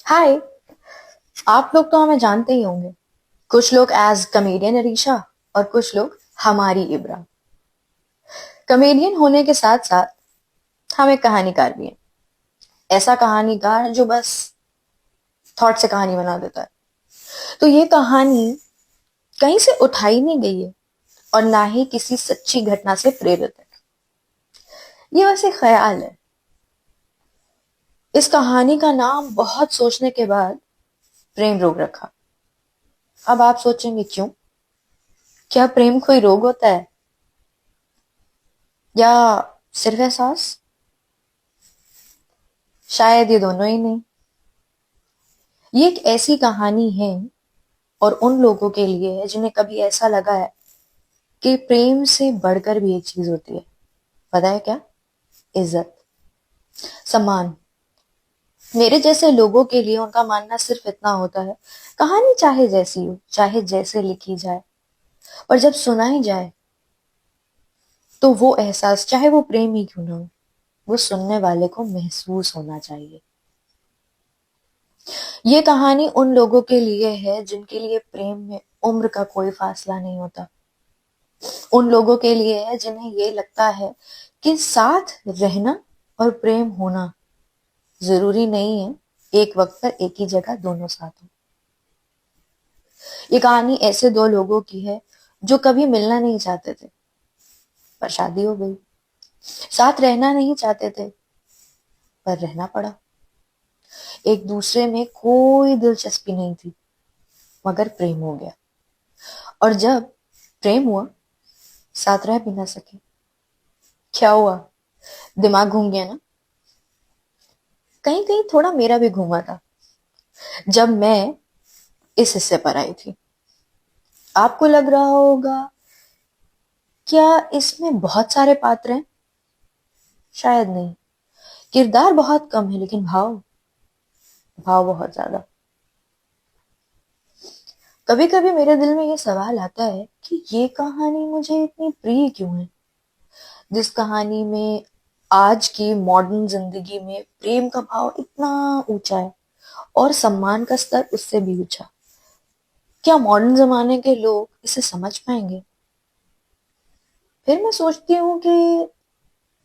हाय। आप लोग तो हमें जानते ही होंगे। कुछ लोग एज कमेडियन अरीशा और कुछ लोग हमारी इब्रा। कमेडियन होने के साथ साथ हम एक कहानीकार भी हैं। ऐसा कहानीकार जो बस थॉट से कहानी बना देता है। तो ये कहानी कहीं से उठाई नहीं गई है और ना ही किसी सच्ची घटना से प्रेरित है। ये बस एक ख्याल है। इस कहानी का नाम बहुत सोचने के बाद प्रेम रोग रखा। अब आप सोचेंगे क्यों? क्या प्रेम कोई रोग होता है या सिर्फ एहसास? शायद ये दोनों ही नहीं। ये एक ऐसी कहानी है और उन लोगों के लिए है जिन्हें कभी ऐसा लगा है कि प्रेम से बढ़कर भी एक चीज होती है। पता है क्या? इज्जत, सम्मान। मेरे जैसे लोगों के लिए उनका मानना सिर्फ इतना होता है, कहानी चाहे जैसी हो, चाहे जैसे लिखी जाए, पर जब सुनाई जाए तो वो एहसास, चाहे वो प्रेम ही क्यों ना हो, वो सुनने वाले को महसूस होना चाहिए। ये कहानी उन लोगों के लिए है जिनके लिए प्रेम में उम्र का कोई फासला नहीं होता। उन लोगों के लिए है जिन्हें ये लगता है कि साथ रहना और प्रेम होना जरूरी नहीं है एक वक्त पर एक ही जगह दोनों साथ हो। ये कहानी ऐसे दो लोगों की है जो कभी मिलना नहीं चाहते थे, पर शादी हो गई। साथ रहना नहीं चाहते थे, पर रहना पड़ा। एक दूसरे में कोई दिलचस्पी नहीं थी, मगर प्रेम हो गया। और जब प्रेम हुआ, साथ रह भी ना सके। क्या हुआ? दिमाग घूम गया ना? कहीं कहीं थोड़ा मेरा भी घूमा था जब मैं इस हिस्से पर आई थी। आपको लग रहा होगा, क्या इसमें बहुत सारे पात्र हैं? शायद नहीं। किरदार बहुत कम है, लेकिन भाव, भाव बहुत ज्यादा। कभी कभी मेरे दिल में ये सवाल आता है कि ये कहानी मुझे इतनी प्रिय क्यों है। जिस कहानी में आज की मॉडर्न जिंदगी में प्रेम का भाव इतना ऊंचा है और सम्मान का स्तर उससे भी ऊंचा, क्या मॉडर्न जमाने के लोग इसे समझ पाएंगे? फिर मैं सोचती हूँ कि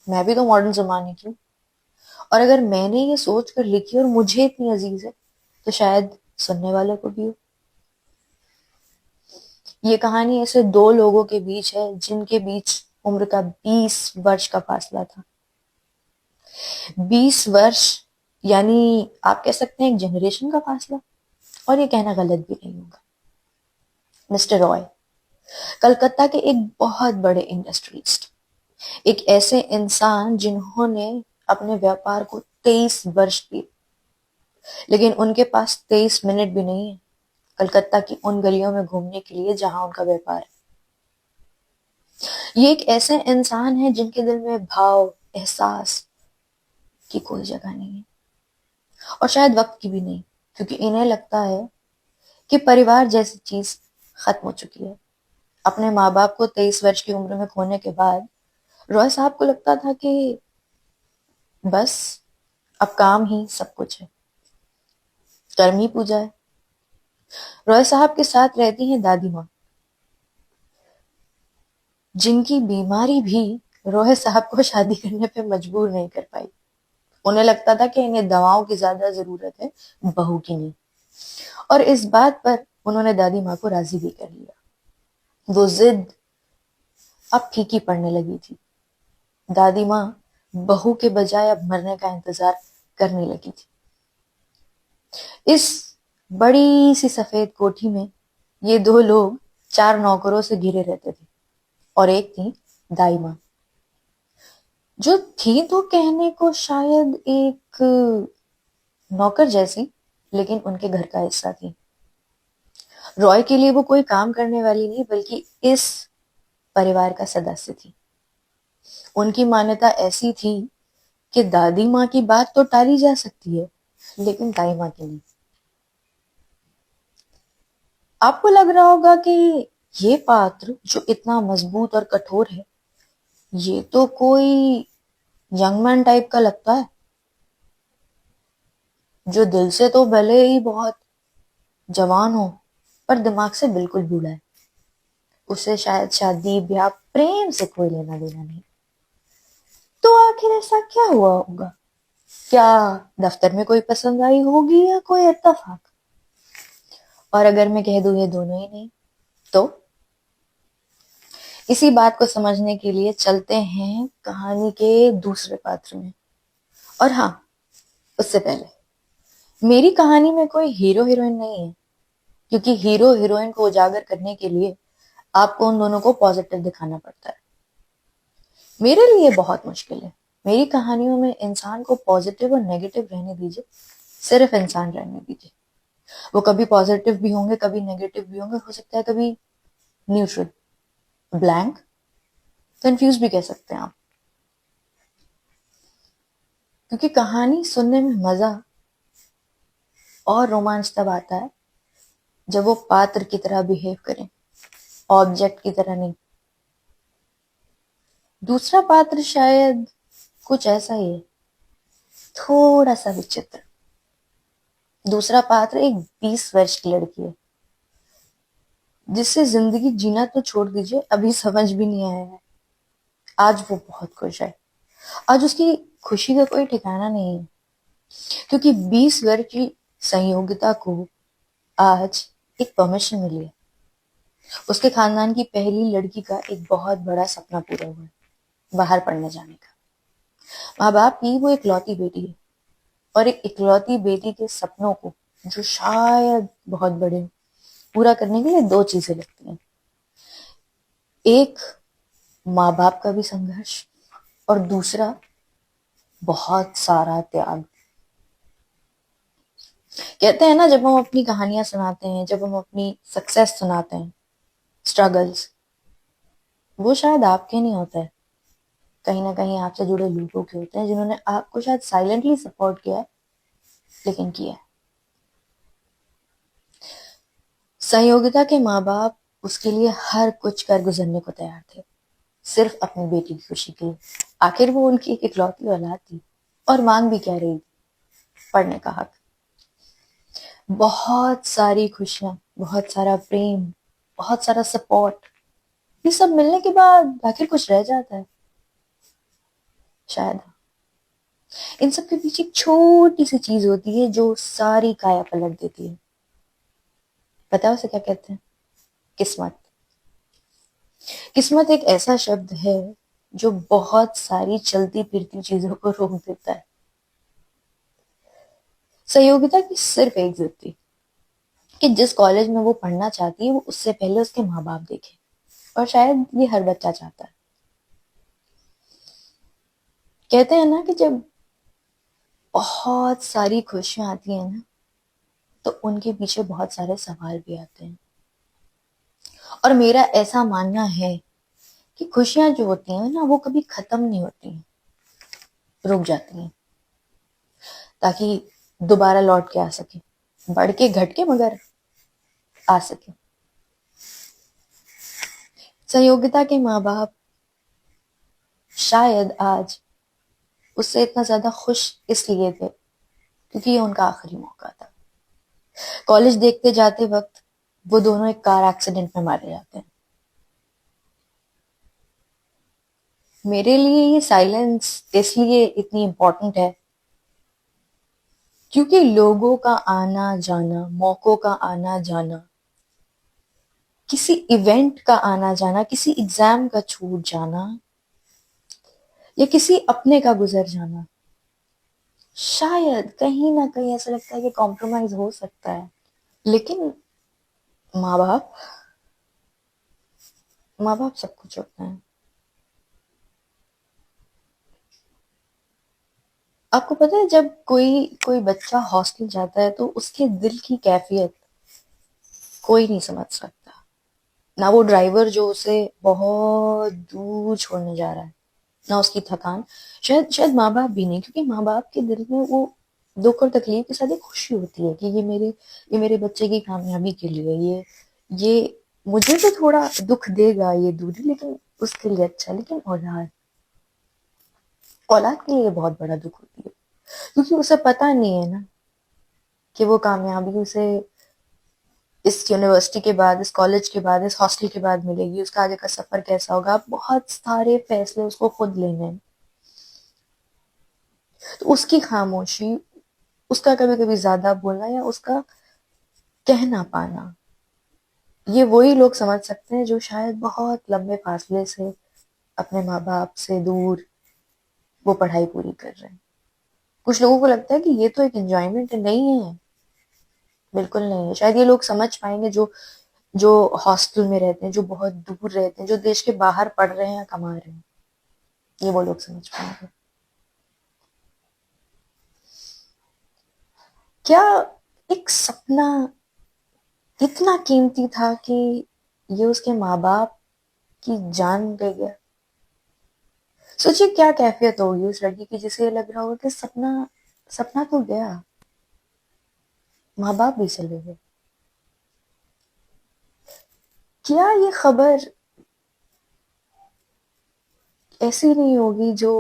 मैं भी तो मॉडर्न जमाने की हूँ, और अगर मैंने ये सोच कर लिखी और मुझे इतनी अजीज है, तो शायद सुनने वालों को भी हो। ये कहानी ऐसे दो लोगों के बीच है जिनके बीच उम्र का 20 वर्ष का फासला था। 20 वर्ष, यानी आप कह सकते हैं एक जनरेशन का फासला। और ये कहना गलत भी नहीं होगा। मिस्टर रॉय कलकत्ता के एक बहुत बड़े इंडस्ट्रियलिस्ट, एक ऐसे इंसान जिन्होंने अपने व्यापार को 23 वर्ष दिए, लेकिन उनके पास 23 मिनट भी नहीं है कलकत्ता की उन गलियों में घूमने के लिए जहां उनका व्यापार है। ये एक ऐसे इंसान है जिनके दिल में भाव, एहसास की कोई जगह नहीं है, और शायद वक्त की भी नहीं, क्योंकि इन्हें लगता है कि परिवार जैसी चीज खत्म हो चुकी है। अपने माँ बाप को 23 वर्ष की उम्र में खोने के बाद रॉय साहब को लगता था कि बस अब काम ही सब कुछ है, कर्म ही पूजा है। रॉय साहब के साथ रहती हैं दादी माँ, जिनकी बीमारी भी रॉय साहब को शादी करने पे मजबूर नहीं कर पाई। उन्हें लगता था कि इन्हें दवाओं की ज्यादा जरूरत है, बहू की नहीं। और इस बात पर उन्होंने दादी माँ को राजी भी कर लिया। वो जिद अब फीकी पड़ने लगी थी। दादी माँ बहू के बजाय अब मरने का इंतजार करने लगी थी। इस बड़ी सी सफेद कोठी में ये दो लोग 4 नौकरों से घिरे रहते थे, और एक थी दाई माँ, जो थी तो कहने को शायद एक नौकर जैसी, लेकिन उनके घर का हिस्सा थी। रॉय के लिए वो कोई काम करने वाली नहीं, बल्कि इस परिवार का सदस्य थी। उनकी मान्यता ऐसी थी कि दादी माँ की बात तो टाली जा सकती है, लेकिन दाई माँ की नहीं। आपको लग रहा होगा कि ये पात्र जो इतना मजबूत और कठोर है, ये तो कोई यंग मैन टाइप का लगता है। जो दिल से तो भले ही बहुत जवान हो पर दिमाग से बिल्कुल बूढ़ा है। उसे शायद शादी ब्याह प्रेम से कोई लेना देना नहीं। तो आखिर ऐसा क्या हुआ होगा? क्या दफ्तर में कोई पसंद आई होगी या कोई इत्तेफाक? और अगर मैं कह दूं ये दोनों ही नहीं, तो इसी बात को समझने के लिए चलते हैं कहानी के दूसरे पात्र में। और हाँ, उससे पहले मेरी कहानी में कोई हीरो हीरोइन नहीं है, क्योंकि हीरो हीरोइन को उजागर करने के लिए आपको उन दोनों को पॉजिटिव दिखाना पड़ता है। मेरे लिए बहुत मुश्किल है। मेरी कहानियों में इंसान को पॉजिटिव और नेगेटिव रहने दीजिए, सिर्फ इंसान रहने दीजिए। वो कभी पॉजिटिव भी होंगे, कभी नेगेटिव भी होंगे, हो सकता है कभी न्यूट्रल, ब्लैंक, कंफ्यूज भी कह सकते हैं आप। क्योंकि कहानी सुनने में मजा और रोमांच तब आता है जब वो पात्र की तरह बिहेव करें, ऑब्जेक्ट की तरह नहीं। दूसरा पात्र शायद कुछ ऐसा ही है, थोड़ा सा विचित्र। दूसरा पात्र एक 20 वर्ष की लड़की है जिससे जिंदगी जीना तो छोड़ दीजिए, अभी समझ भी नहीं आया है। आज वो बहुत खुश है। आज उसकी खुशी का कोई ठिकाना नहीं है, क्योंकि 20 वर्ष की संयोगिता को आज एक परमिशन मिली है। उसके खानदान की पहली लड़की का एक बहुत बड़ा सपना पूरा हुआ है, बाहर पढ़ने जाने का। माँ बाप की वो इकलौती बेटी है, और एक इकलौती बेटी के सपनों को, जो शायद बहुत बड़े हैं, पूरा करने के लिए दो चीजें लगती हैं। एक, माँ बाप का भी संघर्ष, और दूसरा, बहुत सारा त्याग। कहते हैं ना, जब हम अपनी कहानियां सुनाते हैं, जब हम अपनी सक्सेस सुनाते हैं, स्ट्रगल्स, वो शायद आपके नहीं होते हैं, कहीं ना कहीं आपसे जुड़े लोगों के होते हैं, जिन्होंने आपको शायद साइलेंटली सपोर्ट किया है, लेकिन किया है। संयोगिता के माँ बाप उसके लिए हर कुछ कर गुजरने को तैयार थे, सिर्फ अपनी बेटी की खुशी के लिए। आखिर वो उनकी एक इकलौती औलाद थी, और मांग भी क्या रही थी? पढ़ने का हक। बहुत सारी खुशियां, बहुत सारा प्रेम, बहुत सारा सपोर्ट, ये सब मिलने के बाद आखिर कुछ रह जाता है? शायद इन सब के पीछे एक छोटी सी चीज होती है जो सारी काया पलट देती है। पता है उसे क्या कहते हैं? किस्मत। किस्मत एक ऐसा शब्द है जो बहुत सारी चलती फिरती चीजों को रोक देता है। सहयोगिता की सिर्फ एक जिद थी कि जिस कॉलेज में वो पढ़ना चाहती है, वो उससे पहले उसके माँ बाप देखे। और शायद ये हर बच्चा चाहता है। कहते हैं ना कि जब बहुत सारी खुशियां आती हैं ना, तो उनके पीछे बहुत सारे सवाल भी आते हैं। और मेरा ऐसा मानना है कि खुशियां जो होती हैं ना, वो कभी खत्म नहीं होती हैं, रुक जाती हैं, ताकि दोबारा लौट के आ सके, बढ़ के घट के, मगर आ सके। संयोगिता के माँ बाप शायद आज उससे इतना ज्यादा खुश इसलिए थे क्योंकि ये उनका आखिरी मौका था। कॉलेज देखते जाते वक्त वो दोनों एक कार एक्सीडेंट में मारे जाते हैं। मेरे लिए ये साइलेंस इसलिए इतनी इंपॉर्टेंट है क्योंकि लोगों का आना जाना, मौकों का आना जाना, किसी इवेंट का आना जाना, किसी एग्जाम का छूट जाना, या किसी अपने का गुजर जाना, शायद कहीं ना कहीं ऐसा लगता है कि कॉम्प्रोमाइज हो सकता है। लेकिन माँ बाप, माँ बाप सब कुछ होते हैं। आपको पता है, जब कोई कोई बच्चा हॉस्टल जाता है तो उसके दिल की कैफियत कोई नहीं समझ सकता। ना वो ड्राइवर जो उसे बहुत दूर छोड़ने जा रहा है, ना उसकी थकान, शायद शायद माँ बाप भी नहीं, क्योंकि माँ बाप के दिल में वो दुख और तकलीफ के साथ एक खुशी होती है कि ये मेरे बच्चे की कामयाबी के लिए, ये मुझे तो थोड़ा दुख देगा ये दूरी, लेकिन उसके लिए अच्छा। लेकिन औलाद, औलाद के लिए बहुत बड़ा दुख होती है, क्योंकि उसे पता नहीं है ना कि वो कामयाबी उसे इस यूनिवर्सिटी के बाद, इस कॉलेज के बाद, इस हॉस्टल के बाद मिलेगी, उसका आगे का सफर कैसा होगा, बहुत सारे फैसले उसको खुद लेने हैं। तो उसकी खामोशी, उसका कभी कभी ज्यादा बोलना या उसका कह ना पाना, ये वही लोग समझ सकते हैं जो शायद बहुत लंबे फासले से अपने माँ बाप से दूर वो पढ़ाई पूरी कर रहे हैं। कुछ लोगों को लगता है कि ये तो एक एंजॉयमेंट नहीं है, बिल्कुल नहीं है। शायद ये लोग समझ पाएंगे जो जो हॉस्टल में रहते हैं, जो बहुत दूर रहते हैं, जो देश के बाहर पढ़ रहे हैं या कमा रहे हैं, ये वो लोग समझ पाएंगे। क्या एक सपना इतना कीमती था कि ये उसके माँ बाप की जान ले गया? सोचिए क्या कैफियत होगी उस लड़की की जिसे ये लग रहा होगा कि सपना सपना तो गया, माँ बाप भी चले गए। क्या ये खबर ऐसी नहीं होगी जो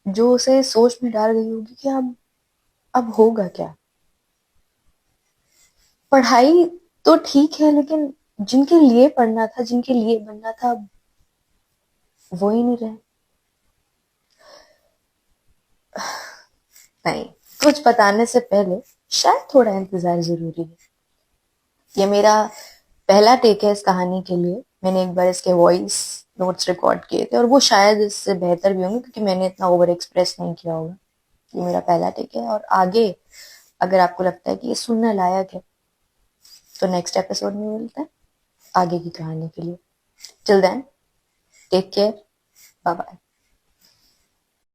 जो उसे सोच में डाल गई होगी कि अब होगा क्या? पढ़ाई तो ठीक है, लेकिन जिनके लिए पढ़ना था, जिनके लिए बनना था, अब वो ही नहीं रहे। नहीं, कुछ बताने से पहले शायद थोड़ा इंतजार जरूरी है। ये मेरा पहला टेक है इस कहानी के लिए। मैंने एक बार इसके वॉइस नोट्स रिकॉर्ड किए थे और वो शायद इससे बेहतर भी होंगे क्योंकि मैंने इतना ओवर एक्सप्रेस नहीं किया होगा। ये मेरा पहला टेक है और आगे अगर आपको लगता है कि ये सुनने लायक है तो नेक्स्ट एपिसोड में मिलते हैं आगे की कहानी के लिए। Till then, take care, bye bye.